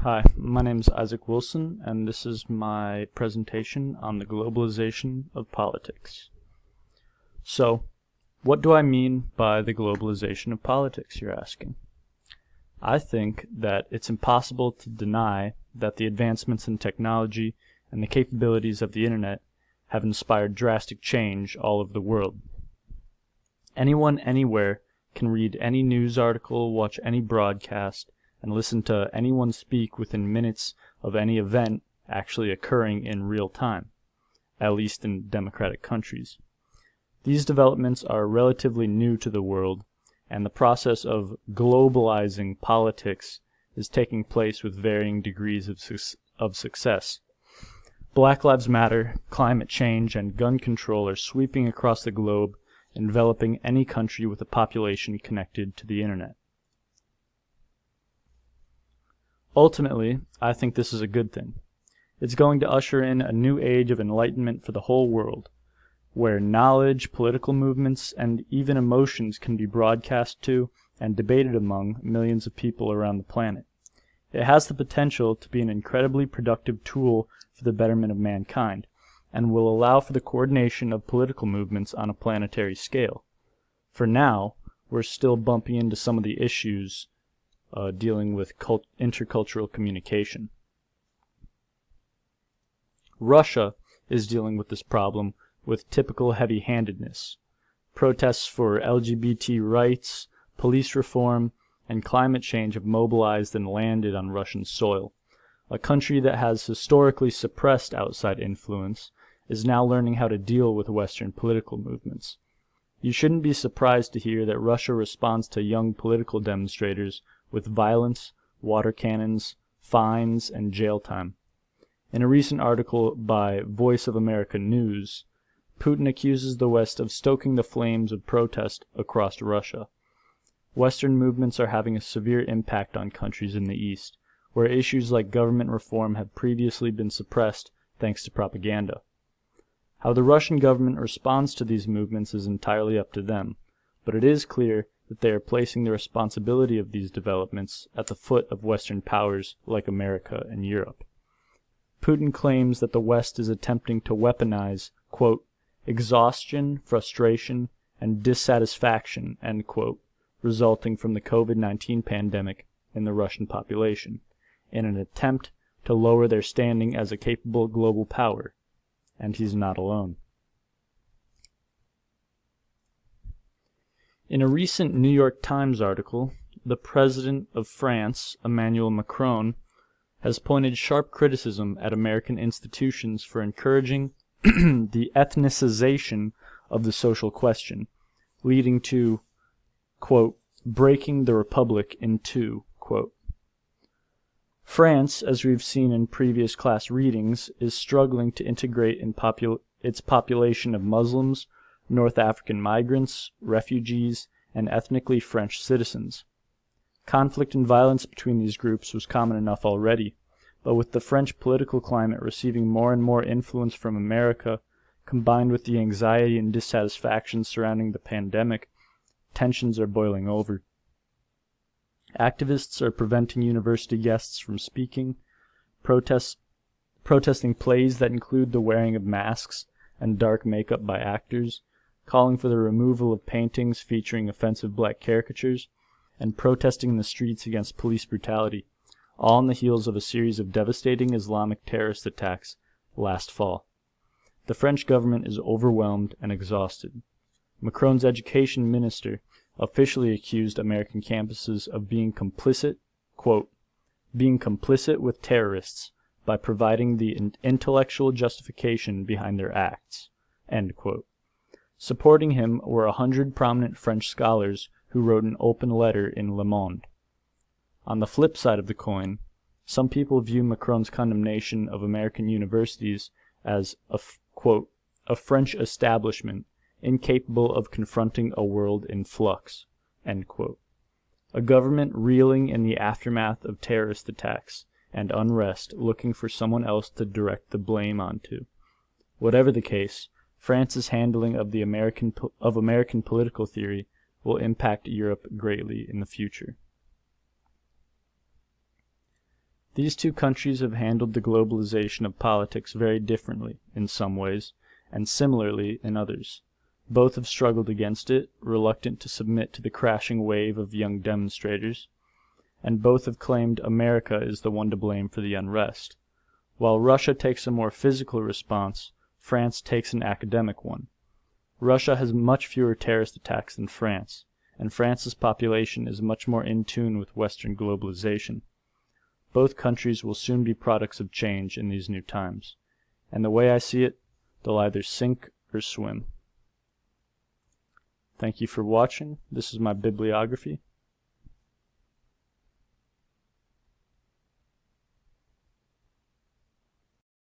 Hi, my name is Isaac Wilson, and this is my presentation on the globalization of politics. So, what do I mean by the globalization of politics, you're asking? I think that it's impossible to deny that the advancements in technology and the capabilities of the internet have inspired drastic change all over the world. Anyone, anywhere, can read any news article, watch any broadcast, and listen to anyone speak within minutes of any event actually occurring in real time, at least in democratic countries. These developments are relatively new to the world, and the process of globalizing politics is taking place with varying degrees of success. Black Lives Matter, climate change, and gun control are sweeping across the globe, enveloping any country with a population connected to the internet. Ultimately, I think this is a good thing. It's going to usher in a new age of enlightenment for the whole world, where knowledge, political movements, and even emotions can be broadcast to and debated among millions of people around the planet. It has the potential to be an incredibly productive tool for the betterment of mankind, and will allow for the coordination of political movements on a planetary scale. For now, we're still bumping into some of the issues dealing with intercultural communication. Russia is dealing with this problem with typical heavy-handedness. Protests for LGBT rights, police reform, and climate change have mobilized and landed on Russian soil. A country that has historically suppressed outside influence is now learning how to deal with Western political movements. You shouldn't be surprised to hear that Russia responds to young political demonstrators with violence, water cannons, fines, and jail time. In a recent article by Voice of America News, Putin accuses the West of stoking the flames of protest across Russia. Western movements are having a severe impact on countries in the East, where issues like government reform have previously been suppressed thanks to propaganda. How the Russian government responds to these movements is entirely up to them, but it is clear that they are placing the responsibility of these developments at the foot of Western powers like America and Europe. Putin claims that the West is attempting to weaponize, quote, exhaustion, frustration, and dissatisfaction, end quote, resulting from the COVID-19 pandemic in the Russian population, in an attempt to lower their standing as a capable global power. And he's not alone. In a recent New York Times article, the President of France, Emmanuel Macron, has pointed sharp criticism at American institutions for encouraging the ethnicization of the social question, leading to, quote, breaking the republic in two, quote. France, as we've seen in previous class readings, is struggling to integrate its population of Muslims, North African migrants, refugees, and ethnically French citizens. Conflict and violence between these groups was common enough already, but with the French political climate receiving more and more influence from America, combined with the anxiety and dissatisfaction surrounding the pandemic, tensions are boiling over. Activists are preventing university guests from speaking, protesting plays that include the wearing of masks and dark makeup by actors, calling for the removal of paintings featuring offensive black caricatures, and protesting in the streets against police brutality, all on the heels of a series of devastating Islamic terrorist attacks last fall. The French government is overwhelmed and exhausted. Macron's education minister officially accused American campuses of being complicit, quote, being complicit with terrorists by providing the intellectual justification behind their acts, end quote. Supporting him were 100 prominent French scholars who wrote an open letter in Le Monde. On the flip side of the coin, some people view Macron's condemnation of American universities as quote, a French establishment incapable of confronting a world in flux, end quote. A government reeling in the aftermath of terrorist attacks and unrest, looking for someone else to direct the blame onto. Whatever the case, France's handling of American political theory will impact Europe greatly in the future. These two countries have handled the globalization of politics very differently in some ways, and similarly in others. Both have struggled against it, reluctant to submit to the crashing wave of young demonstrators, and both have claimed America is the one to blame for the unrest. While Russia takes a more physical response, France takes an academic one. Russia has much fewer terrorist attacks than France, and France's population is much more in tune with Western globalization. Both countries will soon be products of change in these new times, and the way I see it, they'll either sink or swim. Thank you for watching. This is my bibliography.